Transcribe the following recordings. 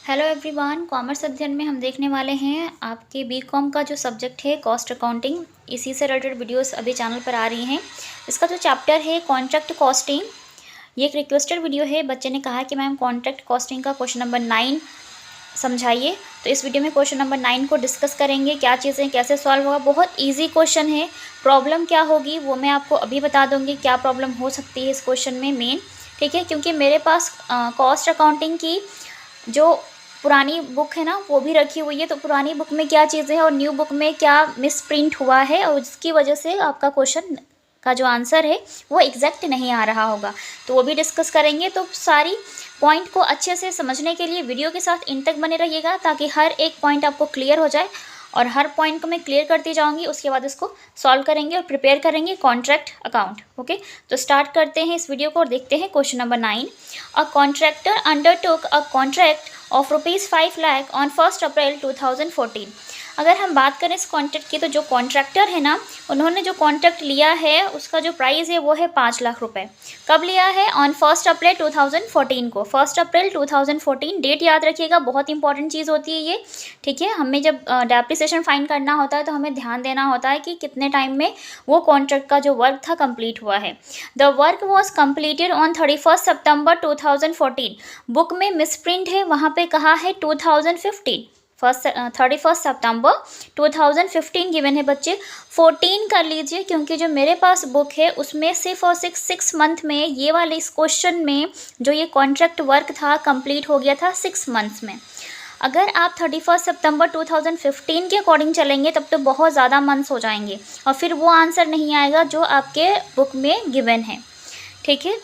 Hello everyone, commerce अध्ययन में हम देखने वाले हैं आपके बीकॉम का जो सब्जेक्ट है कॉस्ट अकाउंटिंग। इसी से रिलेटेड वीडियोस अभी चैनल पर आ रही हैं। इसका जो चैप्टर है कॉन्ट्रैक्ट कॉस्टिंग, ये एक रिक्वेस्टेड वीडियो है। बच्चे ने कहा कि मैम कॉन्ट्रैक्ट कॉस्टिंग का क्वेश्चन नंबर 9 समझाइए। तो इस वीडियो में क्वेश्चन नंबर 9 को डिस्कस करेंगे, क्या चीज़ें कैसे सॉल्व होगा। बहुत ईजी क्वेश्चन है। प्रॉब्लम क्या होगी वो मैं आपको अभी बता दूँगी, क्या प्रॉब्लम हो सकती है इस क्वेश्चन में मेन, ठीक है। क्योंकि मेरे पास कॉस्ट अकाउंटिंग की जो पुरानी बुक है ना वो भी रखी हुई है, तो पुरानी बुक में क्या चीज़ें हैं और न्यू बुक में क्या मिस प्रिंट हुआ है, और उसकी वजह से आपका क्वेश्चन का जो आंसर है वो एग्जैक्ट नहीं आ रहा होगा, तो वो भी डिस्कस करेंगे। तो सारी पॉइंट को अच्छे से समझने के लिए वीडियो के साथ इन तक बने रहिएगा, ताकि हर एक पॉइंट आपको क्लियर हो जाए। और हर पॉइंट को मैं क्लियर करती जाऊंगी, उसके बाद इसको सॉल्व करेंगे और प्रिपेयर करेंगे कॉन्ट्रैक्ट अकाउंट। ओके, तो स्टार्ट करते हैं इस वीडियो को और देखते हैं question number 9। A contractor undertook a contract of ₹5 lakh on 1 अप्रैल 2014। अगर हम बात करें इस कॉन्ट्रैक्ट की, तो जो कॉन्ट्रैक्टर है ना, उन्होंने जो कॉन्ट्रैक्ट लिया है उसका जो प्राइस है वो है 5 लाख रुपए। कब लिया है? ऑन 1 अप्रैल 2014 को। 1 अप्रैल 2014 डेट याद रखिएगा, बहुत इंपॉर्टेंट चीज़ होती है ये, ठीक है। हमें जब डेप्रिसिएशन फाइंड करना होता है तो हमें ध्यान देना होता है कि कितने टाइम में वो कॉन्ट्रैक्ट का जो वर्क था कंप्लीट हुआ है। The work was completed on 31 सितंबर 2014। बुक में मिसप्रिंट है, वहाँ पे कहा है 2015। 31 सितंबर 2015 गिवन है बच्चे। 14 कर लीजिए, क्योंकि जो मेरे पास बुक है उसमें सिर्फ और सिर्फ 6 मंथ में, ये वाले इस क्वेश्चन में जो ये कॉन्ट्रैक्ट वर्क था कंप्लीट हो गया था 6 मंथ्स में। अगर आप 31 सितंबर 2015 के अकॉर्डिंग चलेंगे तब तो बहुत ज़्यादा मंथ्स हो जाएंगे और फिर वो आंसर नहीं आएगा जो आपके बुक में गिवन है, ठीक है।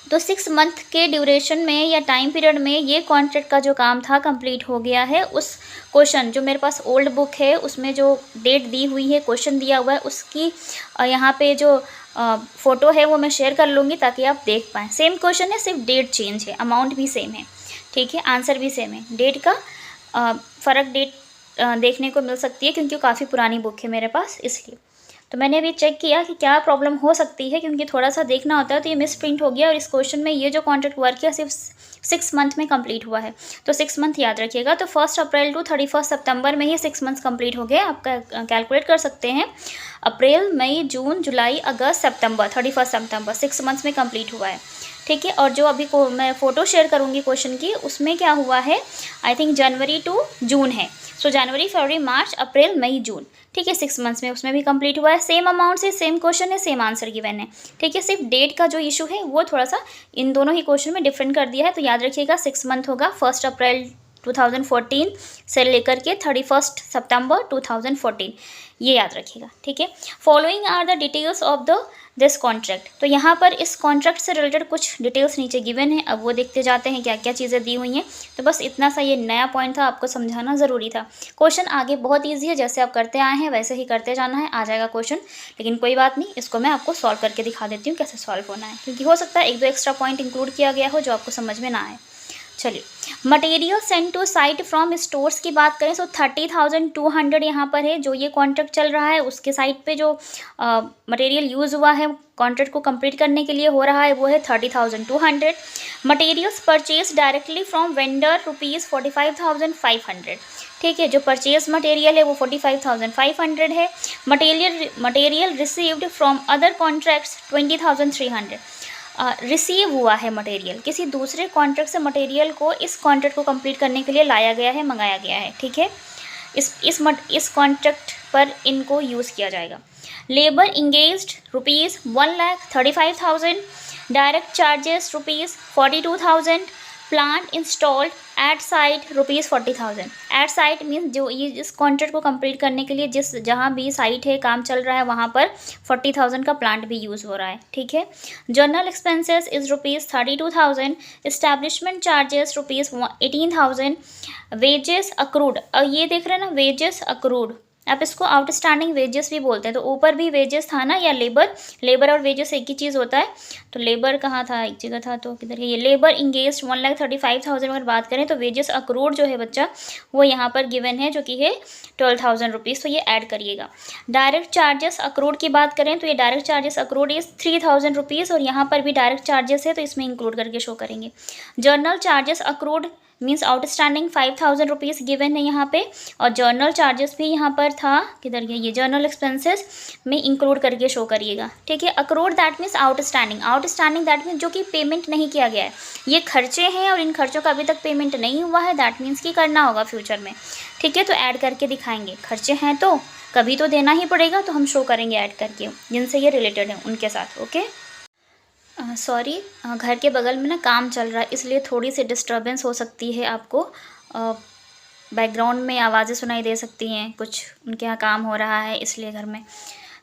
तो 6 मंथ के ड्यूरेशन में या टाइम पीरियड में ये कॉन्ट्रैक्ट का जो काम था कंप्लीट हो गया है। उस क्वेश्चन जो मेरे पास ओल्ड बुक है उसमें जो डेट दी हुई है, क्वेश्चन दिया हुआ है, उसकी यहाँ पे जो फ़ोटो है वो मैं शेयर कर लूँगी ताकि आप देख पाएँ। सेम क्वेश्चन है, सिर्फ डेट चेंज है, अमाउंट भी सेम है, ठीक है, आंसर भी सेम है। डेट का फ़र्क डेट देखने को मिल सकती है क्योंकि काफ़ी पुरानी बुक है मेरे पास, इसलिए। तो मैंने अभी चेक किया कि क्या प्रॉब्लम हो सकती है, क्योंकि थोड़ा सा देखना होता है। तो ये मिस प्रिंट हो गया और इस क्वेश्चन में ये जो कॉन्ट्रैक्ट वर्क है सिर्फ 6 मंथ में कंप्लीट हुआ है, तो 6 मंथ याद रखिएगा। तो 1 अप्रैल टू 31 सितंबर में ही 6 मंथ्स कंप्लीट हो गए। आप कैलकुलेट कर सकते हैं, अप्रैल, मई, जून, जुलाई, अगस्त, सितंबर, 31 सितंबर 6 मंथ्स में कंप्लीट हुआ है, ठीक है। और जो अभी को मैं फ़ोटो शेयर करूँगी क्वेश्चन की, उसमें क्या हुआ है, I think January to June है। सो जनवरी, फरवरी, मार्च, अप्रैल, मई, जून, ठीक है, 6 मंथ्स में उसमें भी कंप्लीट हुआ है। सेम अमाउंट से सेम क्वेश्चन है, सेम आंसर गिवन है, ठीक है। सिर्फ डेट का जो इशू है वो थोड़ा सा इन दोनों ही क्वेश्चन में डिफरेंट कर दिया है। तो याद रखिएगा 6 मंथ होगा 1 अप्रैल 2014 से लेकर के 31 सितंबर 2014, ये याद रखिएगा, ठीक है। Following are the details of the this contract. तो यहाँ पर इस कॉन्ट्रैक्ट से रिलेटेड कुछ डिटेल्स नीचे गिवन है, अब वो देखते जाते हैं क्या क्या चीज़ें दी हुई हैं। तो बस इतना सा ये नया पॉइंट था, आपको समझाना ज़रूरी था। क्वेश्चन आगे बहुत ईजी है, जैसे आप करते आए हैं वैसे ही करते जाना है, आ जाएगा क्वेश्चन। लेकिन कोई बात नहीं, इसको मैं आपको सॉल्व करके दिखा देती हूँ कैसे सॉल्व होना है, क्योंकि हो सकता है 1-2 एक्स्ट्रा पॉइंट इंक्लूड किया गया हो जो आपको समझ में ना आए। चलिए, material send to site from stores की बात करें तो 30,200 यहाँ पर है। जो ये कॉन्ट्रैक्ट चल रहा है उसके साइट पे जो मटेरियल यूज़ हुआ है कॉन्ट्रैक्ट को कंप्लीट करने के लिए हो रहा है वो है 30,200। Materials purchase directly from vendor ₹45,500, ठीक है। जो परचेज मटेरियल है वो 45,500 है। Material received from other contracts 20,300। Receive हुआ है मटेरियल, किसी दूसरे कॉन्ट्रैक्ट से मटेरियल को इस कॉन्ट्रैक्ट को कंप्लीट करने के लिए लाया गया है, मंगाया गया है, ठीक है। इस कॉन्ट्रैक्ट पर इनको यूज़ किया जाएगा। Labour engaged ₹1,35,000, direct charges ₹42,000, plant installed at site ₹40,000। At site means जो ये इस कॉन्ट्रैक्ट को कंप्लीट करने के लिए जिस जहाँ भी साइट है, काम चल रहा है, वहाँ पर 40,000 का प्लांट भी यूज़ हो रहा है, ठीक है। General expenses is ₹32,000, establishment charges ₹18,000, wages accrued. और ये देख रहे हैं ना, वेजेस अक्रूड, आप इसको आउटस्टैंडिंग वेजेस भी बोलते हैं। तो ऊपर भी वेजेस था ना, या लेबर और वेजेस एक ही चीज़ होता है। तो लेबर कहाँ था, एक जगह था, तो किधर है ये, लेबर इंगेज 1,35,000 अगर बात करें तो वेजेस अक्रूड जो है बच्चा वो यहाँ पर गिवन है, जो कि है 12,000 रुपीज़। तो ये ऐड करिएगा। डायरेक्ट चार्जेस अक्रूड की बात करें तो ये direct charges accrued is 3,000 rupees, और यहाँ पर भी डायरेक्ट चार्जेस है तो इसमें इंक्लूड करके शो करेंगे। Journal charges accrued means outstanding 5,000 rupees given है यहाँ पे, और जर्नल चार्जेस भी यहाँ पर था, किधर गया ये, जर्नल एक्सपेंसेस में इंक्लूड करके शो करिएगा। ठीक है। Accrued that means outstanding that means जो कि पेमेंट नहीं किया गया है। ये खर्चे हैं और इन खर्चों का अभी तक पेमेंट नहीं हुआ है, दैट मीन्स कि करना होगा फ्यूचर में। ठीक है। तो ऐड करके दिखाएंगे, खर्चे हैं तो कभी तो देना ही पड़ेगा, तो हम शो करेंगे ऐड करके जिनसे ये रिलेटेड है उनके साथ। ओके। सॉरी, घर के बगल में ना काम चल रहा है, इसलिए थोड़ी सी डिस्टर्बेंस हो सकती है आपको। बैकग्राउंड में आवाज़ें सुनाई दे सकती हैं, कुछ उनके यहाँ काम हो रहा है इसलिए घर में।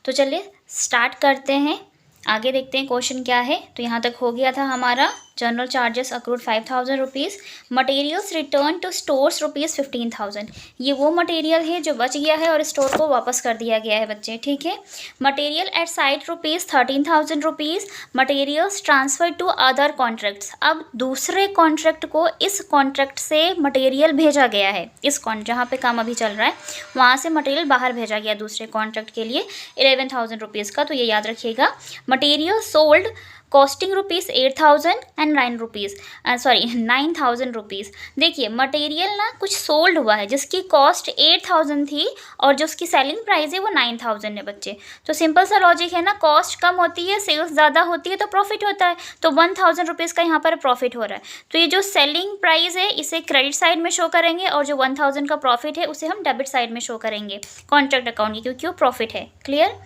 तो चलिए स्टार्ट करते हैं, आगे देखते हैं क्वेश्चन क्या है। तो यहाँ तक हो गया था हमारा general charges accrued 5,000 rupees, materials return to stores rupees 15,000। ये वो मटेरियल है जो बच गया है और स्टोर को वापस कर दिया गया है बच्चे। ठीक है। Material at site rupees 13,000 rupees, materials transfer to other contracts. अब दूसरे कॉन्ट्रैक्ट को इस कॉन्ट्रैक्ट से मटेरियल भेजा गया है, इस जहाँ पे काम अभी चल रहा है वहाँ से मटेरियल बाहर भेजा गया दूसरे कॉन्ट्रैक्ट के लिए 11,000 रुपीज़ का। तो ये याद रखिएगा। Material sold costing rupees 8,000 and 9,000 rupees. देखिए मटेरियल ना कुछ सोल्ड हुआ है जिसकी कॉस्ट 8,000 थी और जो उसकी सेलिंग प्राइस है वो 9,000 है बच्चे। तो सिंपल सा लॉजिक है ना, कॉस्ट कम होती है सेल्स ज़्यादा होती है तो प्रॉफिट होता है। तो 1,000 रुपीज़ का यहाँ पर प्रॉफिट हो रहा है। तो ये जो सेलिंग प्राइस है इसे क्रेडिट साइड में शो करेंगे और जो 1,000 का प्रॉफिट है उसे हम डेबिट साइड में शो करेंगे कॉन्ट्रैक्ट अकाउंट की, क्योंकि वो प्रॉफिट है। क्लियर।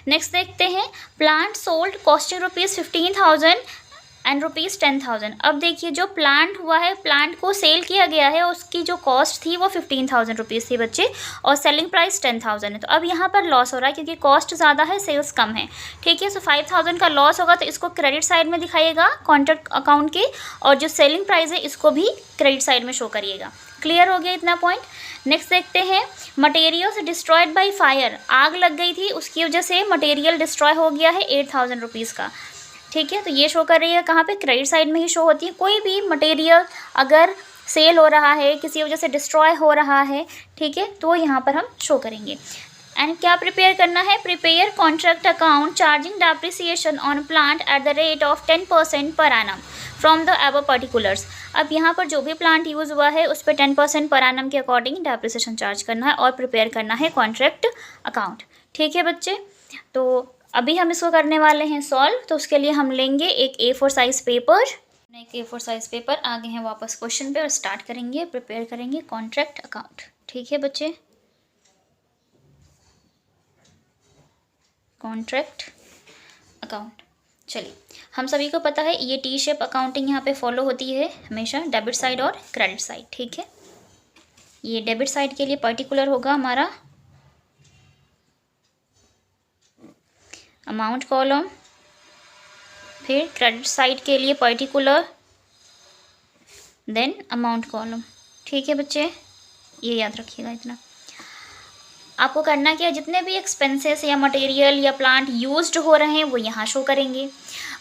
नेक्स्ट देखते हैं, plant sold costing rupees 15,000 and rupees 10,000। अब देखिए जो प्लांट हुआ है, प्लांट को सेल किया गया है, उसकी जो कॉस्ट थी वो 15,000 रुपीज़ थी बच्चे, और सेलिंग प्राइस 10,000 है। तो अब यहाँ पर लॉस हो रहा है क्योंकि कॉस्ट ज़्यादा है सेल्स कम है। ठीक है। सो 5,000 का लॉस होगा तो इसको क्रेडिट साइड में दिखाइएगा कॉन्ट्रैक्ट अकाउंट के, और जो सेलिंग प्राइस है इसको भी क्रेडिट साइड में शो करिएगा। क्लियर हो गया इतना पॉइंट। नेक्स्ट देखते हैं, मटेरियल्स डिस्ट्रॉयड बाय फायर। आग लग गई थी उसकी वजह से मटेरियल डिस्ट्रॉय हो गया है 8,000 रुपीज़ का। ठीक है। तो ये शो कर रही है कहाँ पे, क्रेडिट साइड में ही शो होती है। कोई भी मटेरियल अगर सेल हो रहा है, किसी वजह से डिस्ट्रॉय हो रहा है, ठीक है, तो यहाँ पर हम शो करेंगे। एंड क्या प्रिपेयर करना है, prepare contract account charging depreciation on plant at the rate of 10% per annum from the above particulars. अब यहाँ पर जो भी प्लांट यूज़ हुआ है उस पर 10% पर एनम के अकॉर्डिंग डेप्रिसिएशन चार्ज करना है और प्रिपेयर करना है कॉन्ट्रैक्ट अकाउंट। ठीक है बच्चे। तो अभी हम इसको करने वाले हैं सॉल्व। तो उसके लिए हम लेंगे एक A4 साइज़ पेपर, एक A4 साइज़ पेपर, आगे हैं वापस क्वेश्चन पे और स्टार्ट करेंगे, प्रिपेयर करेंगे कॉन्ट्रैक्ट अकाउंट। ठीक है बच्चे, कॉन्ट्रैक्ट अकाउंट। चलिए, हम सभी को पता है ये टी शेप अकाउंटिंग यहाँ पे फॉलो होती है हमेशा, डेबिट साइड और क्रेडिट साइड। ठीक है। ये डेबिट साइड के लिए पर्टिकुलर होगा हमारा अमाउंट कॉलम, फिर क्रेडिट साइड के लिए पर्टिकुलर, देन अमाउंट कॉलम। ठीक है बच्चे, ये याद रखिएगा इतना। आपको करना क्या है, जितने भी एक्सपेंसेस या मटेरियल या प्लांट यूज्ड हो रहे हैं वो यहाँ शो करेंगे।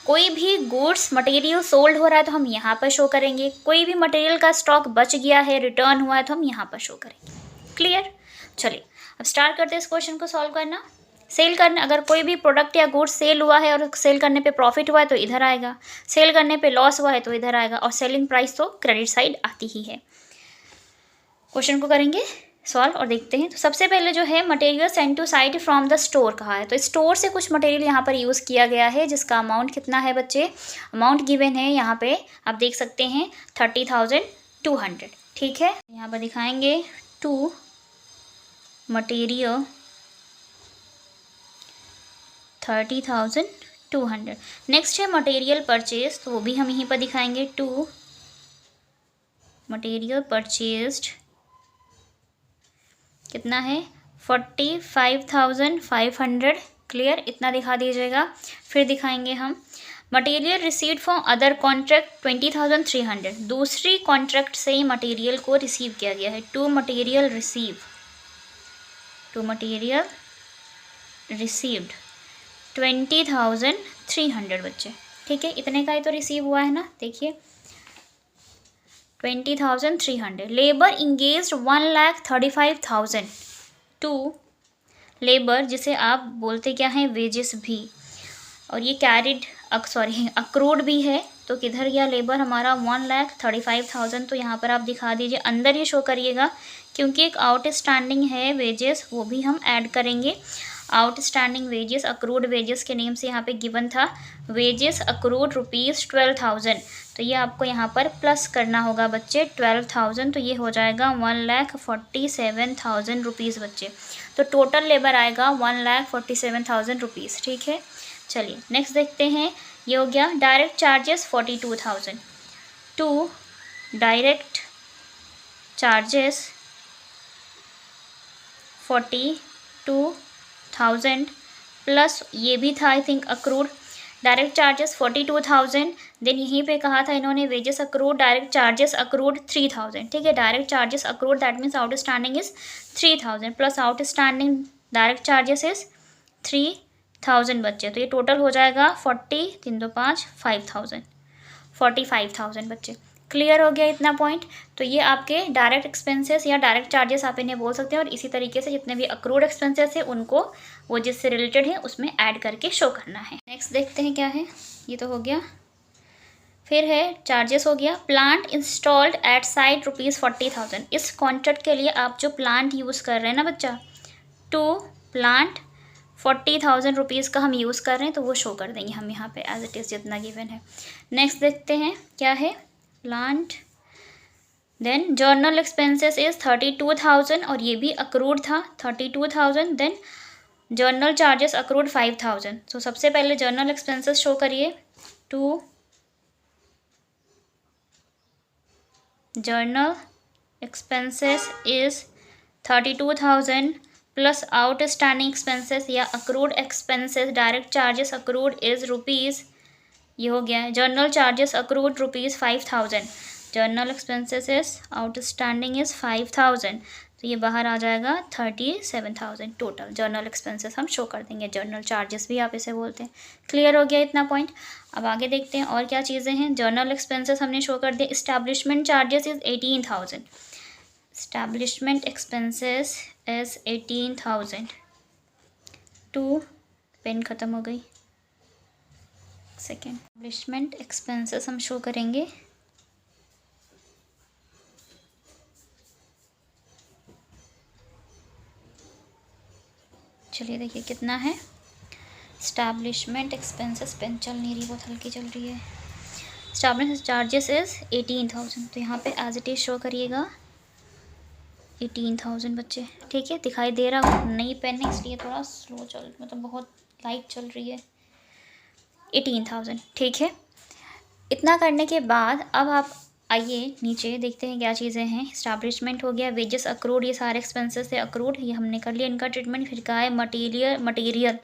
कोई भी गुड्स मटेरियल सोल्ड हो रहा है तो हम यहाँ पर शो करेंगे। कोई भी मटेरियल का स्टॉक बच गया है, रिटर्न हुआ है, तो हम यहाँ पर शो करेंगे। क्लियर। चलिए अब स्टार्ट करते हैं इस क्वेश्चन को सॉल्व करना। सेल करने, अगर कोई भी प्रोडक्ट या गुड्स सेल हुआ है और सेल करने पे प्रॉफिट हुआ है तो इधर आएगा, सेल करने पे लॉस हुआ है तो इधर आएगा, और सेलिंग प्राइस तो क्रेडिट साइड आती ही है। क्वेश्चन को करेंगे सॉल्व और देखते हैं। तो सबसे पहले जो है material send to site from the store कहा है, तो स्टोर से कुछ मटेरियल यहाँ पर यूज़ किया गया है जिसका अमाउंट कितना है बच्चे, अमाउंट गिवन है यहाँ पे आप देख सकते हैं 30,200। ठीक है। यहाँ पर दिखाएंगे टू मटेरियल 30,200। नेक्स्ट है मटेरियल परचेज, तो वो भी हम यहीं पर दिखाएंगे, टू मटेरियल परचेज्ड कितना है 45,500। क्लियर, इतना दिखा दीजिएगा। फिर दिखाएंगे हम material received from other contract 20,300। दूसरी कॉन्ट्रैक्ट से ही मटेरियल को रिसीव किया गया है, to material receive to material received 20,300 बच्चे, ठीक है। इतने का ही तो रिसीव हुआ है ना, देखिए 20,300। लेबर इंगेज्ड 1,35,000 टू लेबर, जिसे आप बोलते क्या हैं, वेजेस भी, और ये कैरिड अक्रूड भी है, तो किधर गया लेबर हमारा 1,35,000। तो यहाँ पर आप दिखा दीजिए, अंदर ही शो करिएगा, क्योंकि एक आउटस्टैंडिंग है वेजेस, वो भी हम ऐड करेंगे। आउटस्टैंडिंग वेजेस अक्रूड वेजेस के नेम से यहाँ पे गिवन था, वेजेस अक्रूड ₹12,000, तो ये आपको यहाँ पर प्लस करना होगा बच्चे 12,000, तो ये हो जाएगा 1,47,000 रुपीज़ बच्चे। तो टोटल लेबर आएगा 1,47,000 रुपीज़, ठीक है। चलिए नेक्स्ट देखते हैं, ये हो गया direct charges 42,000 to direct charges 42,000 plus ये भी था I think accrued, direct charges 42,000, then यहीं पे कहा था इन्होंने wages accrued, direct charges accrued 3,000, ठीक है। Direct charges accrued that means outstanding is 3,000 plus outstanding direct charges is 3,000 बच्चे, तो ये टोटल हो जाएगा 40 3 2 5 5,000 45,000 बच्चे। क्लियर हो गया इतना पॉइंट। तो ये आपके डायरेक्ट एक्सपेंसेस या डायरेक्ट चार्जेस आप इन्हें बोल सकते हैं, और इसी तरीके से जितने भी अक्रूड एक्सपेंसेस है उनको वो जिससे रिलेटेड है उसमें ऐड करके शो करना है। नेक्स्ट देखते हैं क्या है, ये तो हो गया। फिर है चार्जेस हो गया, प्लांट इंस्टॉल्ड एट साइट ₹40,000। इस कॉन्ट्रैक्ट के लिए आप जो प्लांट यूज़ कर रहे हैं ना बच्चा, टू प्लांट 40,000 रुपीज़ का हम यूज़ कर रहे हैं, तो वो शो कर देंगे हम यहाँ पे एज इट इज़ जितना गिवन है। नेक्स्ट देखते हैं क्या है, plant, then general expenses is 32,000, और ये भी अक्रूड था 32,000, देन जर्नल चार्जेस अक्रूड 5,000। तो सबसे पहले जर्नल एक्सपेंसेस शो करिए, to general expenses is 32,000 plus outstanding expenses या accrued expenses direct charges accrued is rupees, ये हो गया है general charges accrued ₹5,000, general expenses is outstanding is 5,000, तो ये बाहर आ जाएगा 37,000 टोटल जर्नल एक्सपेंसेस हम शो कर देंगे, जर्नल चार्जेस भी आप इसे बोलते हैं। क्लियर हो गया इतना पॉइंट। अब आगे देखते हैं और क्या चीज़ें हैं। जर्नल एक्सपेंसेस हमने शो कर दिए, establishment charges is 18,000, establishment expenses is 18,000 to, pen ख़त्म हो गई, सेकेंड, एस्टैब्लिशमेंट एक्सपेंसेस हम शो करेंगे, चलिए देखिए कितना है एस्टैब्लिशमेंट एक्सपेंसेस, पेन चल नहीं रही, बहुत हल्की चल रही है। एस्टैब्लिशमेंट चार्जेस इज 18,000, तो यहाँ पे एज इट इज़ शो करिएगा 18,000 बच्चे, ठीक है। दिखाई दे रहा हो, नई पेन है इसलिए थोड़ा स्लो चल, मतलब बहुत लाइट चल रही है। 18,000, ठीक है। इतना करने के बाद अब आप आइए नीचे देखते हैं क्या चीज़ें हैं। इस्टेब्लिशमेंट हो गया, वेजेस अक्रूड, ये सारे एक्सपेंसेस थे अक्रूड, ये हमने कर लिया इनका ट्रीटमेंट। फिर कहा है मटीरियल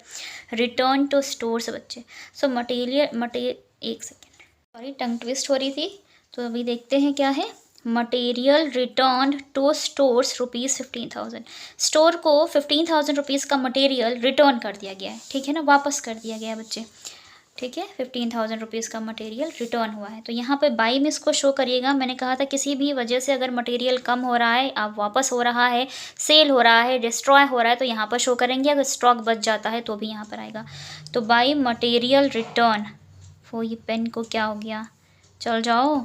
रिटर्न टू स्टोर्स बच्चे। सो एक सेकेंड, सॉरी टंग ट्विस्ट हो रही थी, तो अभी देखते हैं क्या है। Material return to stores ₹15,000, store को 15,000 रुपीज़ का मटेरियल रिटर्न कर दिया गया है, ठीक है ना, वापस कर दिया गया है बच्चे, ठीक है। 15,000 रुपीज़ का मटेरियल रिटर्न हुआ है, तो यहाँ पे बाई में इसको शो करिएगा। मैंने कहा था किसी भी वजह से अगर मटेरियल कम हो रहा है, आप वापस हो रहा है, सेल हो रहा है, डिस्ट्रॉय हो रहा है, तो यहाँ पर शो करेंगे। अगर स्टॉक बच जाता है तो भी यहाँ पर आएगा। तो बाई मटेरियल रिटर्न, वो ये पेन को क्या हो गया, चल जाओ,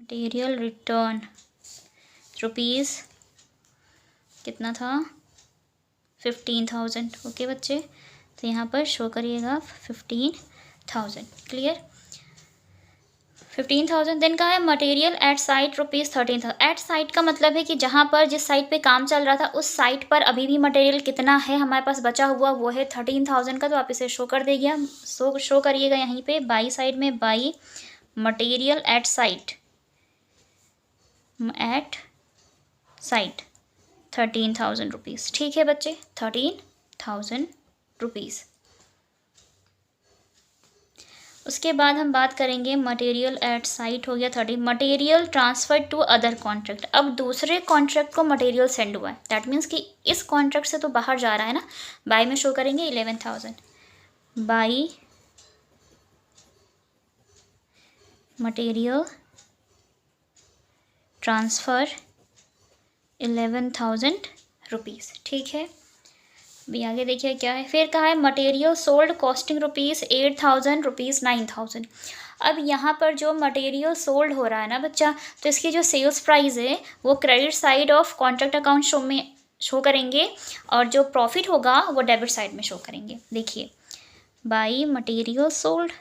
मटेरियल रिटर्न रुपीज़ कितना था, 15,000, ओके बच्चे। तो यहाँ पर शो करिएगा 15,000, क्लियर। 15,000 दिन का है material at site ₹13,000। At site का मतलब है कि जहाँ पर जिस साइट पे काम चल रहा था उस साइट पर अभी भी मटेरियल कितना है हमारे पास बचा हुआ, वो है 13,000 का, तो आप इसे शो कर देंगे, शो करिएगा यहीं पे बाई साइड में, by material at site 13,000 rupees, ठीक है बच्चे, 13,000 रुपीज़। उसके बाद हम बात करेंगे मटेरियल एट साइट हो गया 30, material transfer to other contract. अब दूसरे कॉन्ट्रैक्ट को मटेरियल सेंड हुआ है, दैट मीन्स कि इस कॉन्ट्रैक्ट से तो बाहर जा रहा है ना। बाई में शो करेंगे 11,000, बाई मटेरियल ट्रांसफ़र 11,000 रुपीज़, ठीक है। अभी आगे देखिए क्या है, फिर कहा है material sold costing rupees 8,000 rupees 9,000। अब यहाँ पर जो मटेरियल सोल्ड हो रहा है ना बच्चा, तो इसकी जो सेल्स प्राइस है वो credit side of contract account show करेंगे, और जो प्रॉफिट होगा वो डेबिट साइड में शो करेंगे। देखिए by material sold,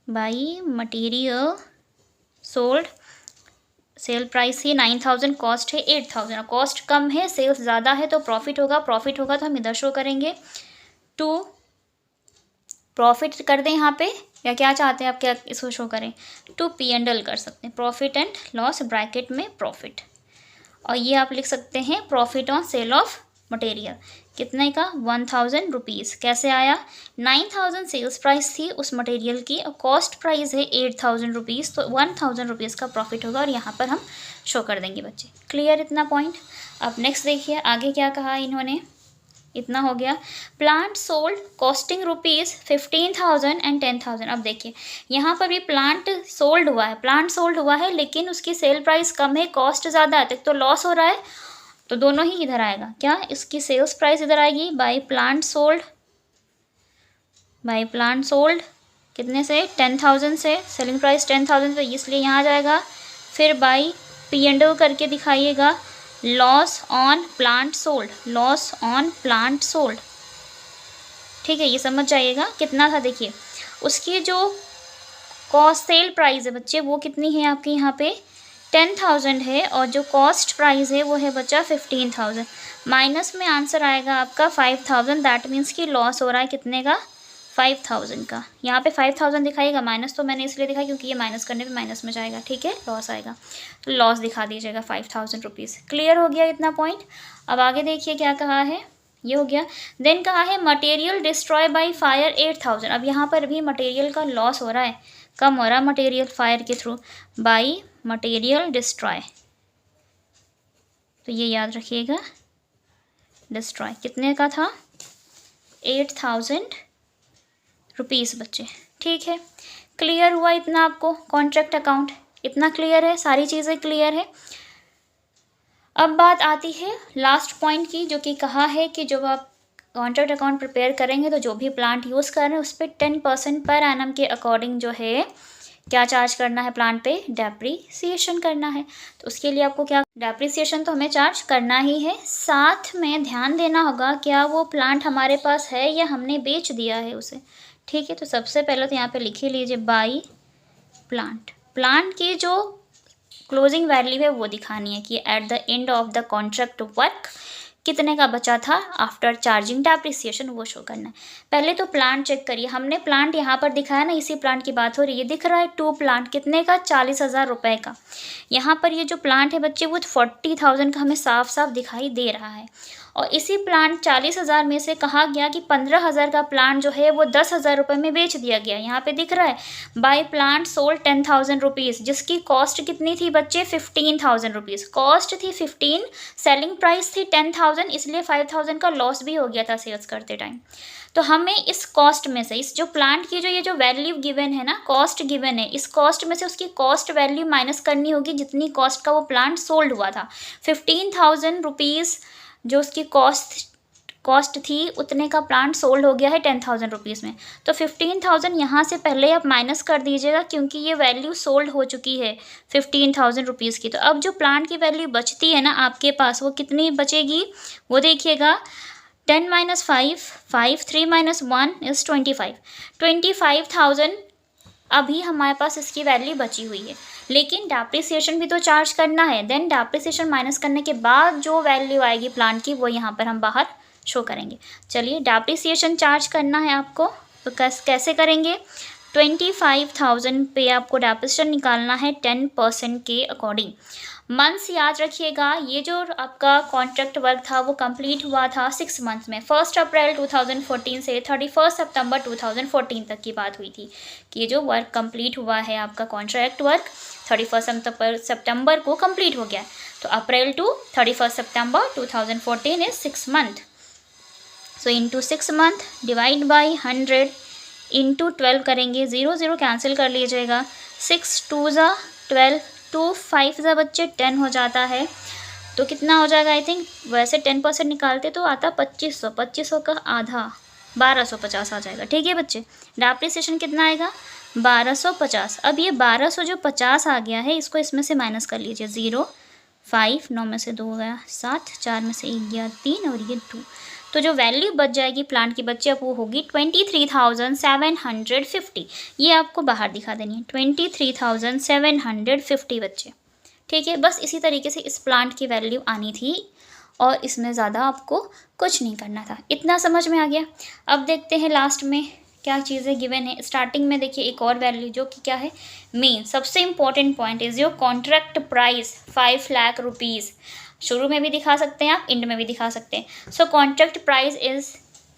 by material sold, sale price he 9,000, cost है 8,000। कॉस्ट कम है, सेल्स ज़्यादा है, तो प्रॉफिट होगा। प्रॉफिट होगा तो हम इधर शो करेंगे, टू प्रॉफिट कर दें यहाँ पे, या क्या चाहते हैं आप, क्या इसको शो करें, टू P&L कर सकते हैं, प्रॉफिट एंड लॉस ब्रैकेट में प्रॉफिट। और ये आप लिख सकते हैं profit on sale of material, कितने का 1,000 रुपीज़। कैसे आया, 9,000 सेल्स प्राइस थी उस मटेरियल की, और कॉस्ट प्राइस है 8,000 रुपीज़, तो 1,000 रुपीज़ का प्रॉफिट होगा, और यहाँ पर हम शो कर देंगे बच्चे। क्लियर इतना पॉइंट। अब नेक्स्ट देखिए आगे क्या कहा इन्होंने, इतना हो गया। Plant sold costing rupees 15,000 and 10,000। अब देखिए यहाँ पर भी प्लांट सोल्ड हुआ है, प्लांट सोल्ड हुआ है, लेकिन उसकी सेल प्राइस कम है, कॉस्ट ज़्यादा है, तो लॉस हो रहा है, तो दोनों ही इधर आएगा। क्या, इसकी सेल्स प्राइस इधर आएगी by plant sold, by plant sold कितने से, 10,000 से, सेलिंग प्राइस 10,000, तो इसलिए यहाँ आ जाएगा। फिर बाय P&L करके दिखाइएगा, loss on plant sold, loss on plant sold, ठीक है। ये समझ जाइएगा कितना था। देखिए उसकी जो कॉस्ट सेल प्राइस है बच्चे वो कितनी है आपकी यहाँ पे 10,000 है, और जो कॉस्ट प्राइस है वो है बच्चा 15,000। माइनस में आंसर आएगा आपका 5,000, दैट मीन्स कि लॉस हो रहा है कितने का, 5,000 का। यहाँ पे 5,000 दिखाएगा, माइनस तो मैंने इसलिए दिखाया क्योंकि ये माइनस करने पे माइनस में जाएगा, ठीक है, लॉस आएगा, तो लॉस दिखा दीजिएगा 5,000 रुपीज़। क्लियर हो गया इतना पॉइंट। अब आगे देखिए क्या कहा है, ये हो गया। देन कहा है मटेरियल डिस्ट्रॉय बाय फायर 8,000। अब यहाँ पर भी मटेरियल का लॉस हो रहा है, कम हो रहा है मटेरियल फायर के थ्रू, बाय मटेरियल डिस्ट्रॉय, तो ये याद रखिएगा, डिस्ट्रॉय कितने का था 8,000 रुपीज़ बच्चे, ठीक है। क्लियर हुआ इतना आपको, कॉन्ट्रैक्ट अकाउंट इतना क्लियर है, सारी चीज़ें क्लियर है। अब बात आती है लास्ट पॉइंट की, जो कि कहा है कि जब आप कॉन्ट्रैक्ट अकाउंट प्रिपेयर करेंगे तो जो भी प्लांट यूज़ कर रहे हैं उस पर 10% पर एनम के अकॉर्डिंग जो है क्या चार्ज करना है, प्लांट पे डेप्रीसिएशन करना है। तो उसके लिए आपको क्या, डेप्रीसिएशन तो हमें चार्ज करना ही है, साथ में ध्यान देना होगा क्या वो प्लांट हमारे पास है या हमने बेच दिया है उसे, ठीक है। तो सबसे पहले तो यहाँ पे लिख ही लीजिए बाई प्लांट, प्लांट की जो क्लोजिंग वैल्यू है वो दिखानी है कि at the end of the contract work कितने का बचा था आफ्टर चार्जिंग डेप्रिसिएशन, वो शो करना है। पहले तो प्लांट चेक करिए, हमने प्लांट यहाँ पर दिखाया ना, इसी प्लांट की बात हो रही है, दिख रहा है 2 प्लांट कितने का 40,000 रुपये का। यहाँ पर ये जो प्लांट है बच्चे वो 40,000 का हमें साफ साफ दिखाई दे रहा है, और इसी प्लांट 40,000 में से कहा गया कि 15,000 का प्लांट जो है वो 10,000 रुपये में बेच दिया गया। यहाँ पे दिख रहा है बाय प्लांट सोल्ड 10,000 रुपीज़, जिसकी कॉस्ट कितनी थी बच्चे 15,000 रुपीज़, कॉस्ट थी 15, सेलिंग प्राइस थी 10,000, इसलिए 5,000 का लॉस भी हो गया था सेल्स करते टाइम। तो हमें इस कॉस्ट में से, इस जो प्लांट की जो ये जो वैल्यू गिवन है ना, कॉस्ट गिवन है, इस कॉस्ट में से उसकी कॉस्ट वैल्यू माइनस करनी होगी जितनी कॉस्ट का वो प्लांट सोल्ड हुआ था। 15,000 रुपीज़ जो उसकी कॉस्ट थी उतने का प्लांट सोल्ड हो गया है 10,000 रुपीज़ में, तो 15,000 यहाँ से पहले आप माइनस कर दीजिएगा क्योंकि ये वैल्यू सोल्ड हो चुकी है 15,000 रुपीज़ की। तो अब जो प्लांट की वैल्यू बचती है ना आपके पास, वो कितनी बचेगी वो देखिएगा, 10 - 5, 5, 3 - 1 इज़ 25, 25,000 अभी हमारे पास इसकी वैल्यू बची हुई है, लेकिन डेप्रिसिएशन भी तो चार्ज करना है। देन डेप्रिसिएशन माइनस करने के बाद जो वैल्यू आएगी प्लांट की वो यहाँ पर हम बाहर शो करेंगे। चलिए डेप्रिसिएशन चार्ज करना है आपको, तो कैसे करेंगे, 25,000 पे आपको डेप्रिसिएशन निकालना है 10% के अकॉर्डिंग, मंथ्स याद रखिएगा, ये जो आपका कॉन्ट्रैक्ट वर्क था वो कंप्लीट हुआ था 6 मंथ्स में। 1 अप्रैल 2014 से 31 सितंबर 2014 तक की बात हुई थी कि ये जो वर्क कंप्लीट हुआ है आपका कॉन्ट्रैक्ट वर्क 31 सितंबर को कंप्लीट हो गया। तो अप्रैल टू 31 सितंबर 2014 is 6 month. So into 6 month divide by 100 into 12 करेंगे, 0 0 कैंसिल कर लीजिएगा। 6 2 ज़ा 12, 2 5 ज़ा बच्चे 10 हो जाता है। तो कितना हो जाएगा, आई थिंक वैसे 10% निकालते तो आता 2500, 2500 का आधा 1250 आ जाएगा। ठीक है बच्चे, डेप्रिसिएशन कितना आएगा 1250। अब ये 1200 जो 50 आ गया है इसको इसमें से माइनस कर लीजिए। 0 5, 9 में से 2 गया 7, 4 में से 1 गया 3 और ये 2। तो जो वैल्यू बच जाएगी प्लांट की बच्चे अब वो होगी 23,750। ये आपको बाहर दिखा देनी है 23,750 बच्चे। ठीक है, बस इसी तरीके से इस प्लांट की वैल्यू आनी थी और इसमें ज़्यादा आपको कुछ नहीं करना था। इतना समझ में आ गया। अब देखते हैं लास्ट में क्या चीज़ें गिवन है। स्टार्टिंग में देखिए एक और वैल्यू जो कि क्या है, मेन सबसे important point is your contract price 5 lakh rupees. शुरू में भी दिखा सकते हैं आप, एंड में भी दिखा सकते हैं। So contract price is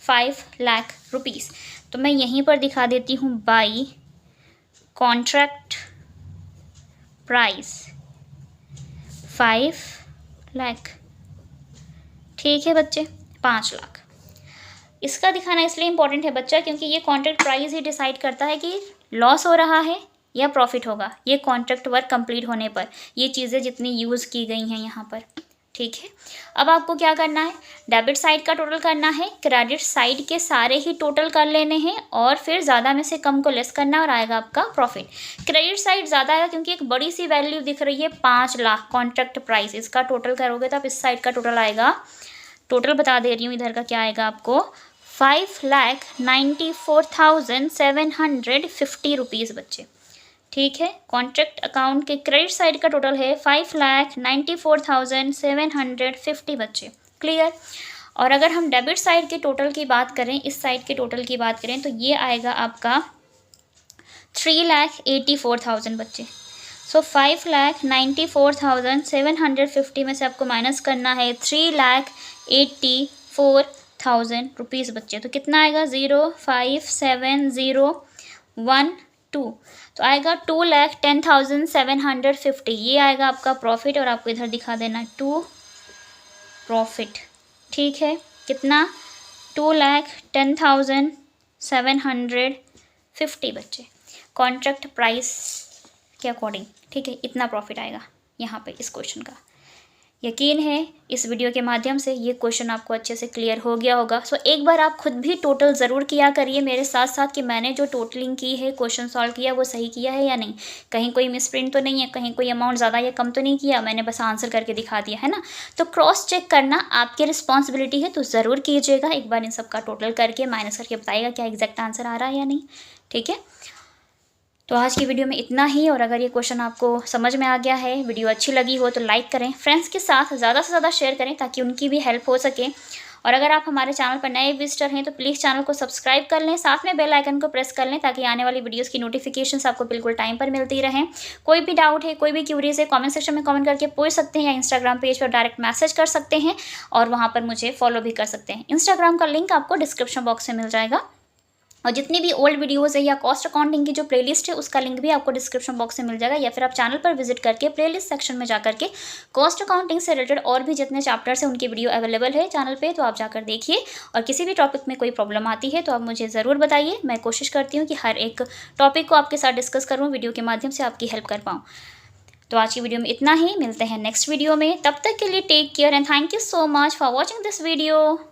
5 lakh rupees. तो मैं यहीं पर दिखा देती हूँ बाई कॉन्ट्रैक्ट प्राइस 5 लाख। ठीक है बच्चे, 5 लाख। इसका दिखाना इसलिए इम्पॉर्टेंट है बच्चा क्योंकि ये कॉन्ट्रैक्ट प्राइस ही डिसाइड करता है कि लॉस हो रहा है या प्रॉफिट होगा ये कॉन्ट्रैक्ट वर्क कंप्लीट होने पर, ये चीज़ें जितनी यूज़ की गई हैं यहाँ पर। ठीक है, अब आपको क्या करना है, डेबिट साइड का टोटल करना है, क्रेडिट साइड के सारे ही टोटल कर लेने हैं और फिर ज़्यादा में से कम को लेस करना और आएगा आपका प्रॉफिट। क्रेडिट साइड ज़्यादा आएगा क्योंकि एक बड़ी सी वैल्यू दिख रही है 5 लाख कॉन्ट्रैक्ट प्राइस, इसका टोटल करोगे तो आप इस साइड का टोटल आएगा, टोटल बता दे रही हूँ इधर का क्या आएगा आपको 5,94,750 रुपीज़ बच्चे। ठीक है, कॉन्ट्रैक्ट अकाउंट के क्रेडिट साइड का टोटल है 5,94,750 बच्चे। क्लियर। और अगर हम डेबिट साइड के टोटल की बात करें, इस साइड के टोटल की बात करें तो ये आएगा आपका 3,84,000 बच्चे। सो 5,94,750 में से आपको माइनस करना है 3,84,000 रुपीज़ बच्चे। तो कितना आएगा 0,57012, तो आएगा 2,10,750। ये आएगा आपका प्रॉफिट और आपको इधर दिखा देना 2 प्रॉफिट। ठीक है, कितना 2,10,750 बच्चे कॉन्ट्रैक्ट प्राइस के अकॉर्डिंग। ठीक है, इतना प्रॉफिट आएगा यहाँ पे इस क्वेश्चन का। यकीन है इस वीडियो के माध्यम से ये क्वेश्चन आपको अच्छे से क्लियर हो गया होगा। सो एक बार आप खुद भी टोटल ज़रूर किया करिए मेरे साथ साथ कि मैंने जो टोटलिंग की है, क्वेश्चन सॉल्व किया, वो सही किया है या नहीं, कहीं कोई मिसप्रिंट तो नहीं है, कहीं कोई अमाउंट ज़्यादा या कम तो नहीं किया, मैंने बस आंसर करके दिखा दिया है ना। तो क्रॉस चेक करना आपकी रिस्पॉन्सिबिलिटी है, तो ज़रूर कीजिएगा। एक बार इन सब का टोटल करके माइनस करके बताइएगा क्या एग्जैक्ट आंसर आ रहा है या नहीं। ठीक है, तो आज की वीडियो में इतना ही। और अगर ये क्वेश्चन आपको समझ में आ गया है, वीडियो अच्छी लगी हो तो लाइक करें, फ्रेंड्स के साथ ज़्यादा से ज़्यादा शेयर करें ताकि उनकी भी हेल्प हो सके। और अगर आप हमारे चैनल पर नए विजिटर हैं तो प्लीज़ चैनल को सब्सक्राइब कर लें, साथ में बेल आइकन को प्रेस कर लें ताकि आने वाली वीडियोस की नोटिफिकेशंस आपको बिल्कुल टाइम पर मिलती रहें। कोई भी डाउट है, कोई भी क्यूरीज है, कमेंट सेक्शन में कमेंट करके पूछ सकते हैं या इंस्टाग्राम पेज पर डायरेक्ट मैसेज कर सकते हैं और वहाँ पर मुझे फॉलो भी कर सकते हैं। इंस्टाग्राम का लिंक आपको डिस्क्रिप्शन बॉक्स में मिल जाएगा और जितनी भी ओल्ड वीडियोस है या कॉस्ट अकाउंटिंग की जो प्लेलिस्ट है उसका लिंक भी आपको डिस्क्रिप्शन बॉक्स में मिल जाएगा, या फिर आप चैनल पर विजिट करके प्लेलिस्ट सेक्शन में जाकर के कॉस्ट अकाउंटिंग से रिलेटेड और भी जितने चैप्टर्स हैं उनकी वीडियो अवेलेबल है चैनल पे, तो आप जाकर देखिए। और किसी भी टॉपिक में कोई प्रॉब्लम आती है तो आप मुझे ज़रूर बताइए, मैं कोशिश करती हूँ कि हर एक टॉपिक को आपके साथ डिस्कस करूँ, वीडियो के माध्यम से आपकी हेल्प कर पाऊँ। तो आज की वीडियो में इतना ही, मिलते हैं नेक्स्ट वीडियो में, तब तक के लिए take care and thank you so much for watching this video.